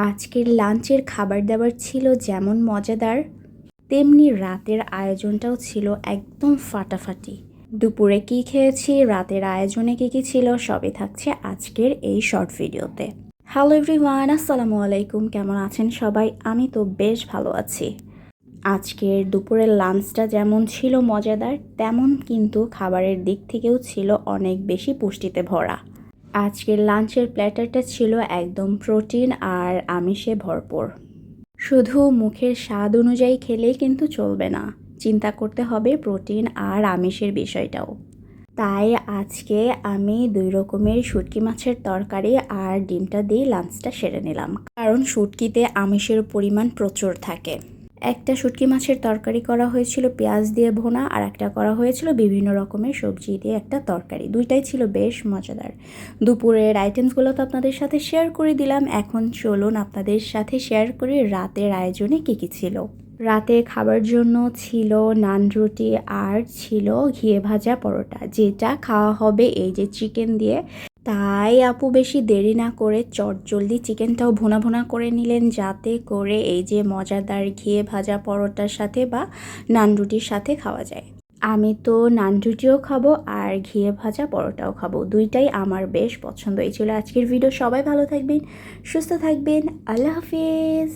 আজকের লাঞ্চের খাবার দাবার ছিল যেমন মজাদার, তেমনি রাতের আয়োজনটাও ছিল একদম ফাটাফাটি। দুপুরে কি খেয়েছি, রাতের আয়োজনে কী ছিল, সবই থাকছে আজকের এই শর্ট ভিডিওতে। হ্যালো এভরিওয়ান, আসসালামু আলাইকুম। কেমন আছেন সবাই? আমি তো বেশ ভালো আছি। আজকের দুপুরের লাঞ্চটা যেমন ছিল মজাদার, তেমন কিন্তু খাবারের দিক থেকেও ছিল অনেক বেশি পুষ্টিতে ভরা। আজকের লাঞ্চের প্ল্যাটারটা ছিল একদম প্রোটিন আর আমিষে ভরপুর। শুধু মুখের স্বাদ অনুযায়ী খেলেই কিন্তু চলবে না, চিন্তা করতে হবে প্রোটিন আর আমিষের বিষয়টাও। তাই আজকে আমি 2 রকমের শুটকি মাছের তরকারি আর ডিমটা দিয়ে লাঞ্চটা সেরে নিলাম, কারণ শুটকিতে আমিষের পরিমাণ প্রচুর থাকে। একটা শুটকি মাছের তরকারি করা হয়েছিল পেঁয়াজ দিয়ে ভোনা, আর একটা করা হয়েছিল বিভিন্ন রকমের সবজি দিয়ে একটা তরকারি। দুইটাই ছিল বেশ মজাদার। দুপুরের আইটেমসগুলো তো আপনাদের সাথে শেয়ার করে দিলাম। এখন চলুন আপনাদের সাথে শেয়ার করি রাতের আয়োজনে কী ছিল। রাতে খাবার জন্য ছিল নান রুটি আর ছিল ঘিয়ে ভাজা পরোটা, যেটা খাওয়া হবে এই যে চিকেন দিয়ে। তাই আপু বেশি দেরি না করে চটজলদি চিকেনটাও ভুনা ভুনা করে নিলেন, যাতে করে এই যে মজাদার ঘিয়ে ভাজা পরোটার সাথে বা নান রুটির সাথে খাওয়া যায়। আমি তো নান রুটিও খাবো আর ঘিয়ে ভাজা পরোটাও খাবো, দুইটাই আমার বেশ পছন্দ। এই ছিল আজকের ভিডিও। সবাই ভালো থাকবেন, সুস্থ থাকবেন। আল্লাহ হাফিজ।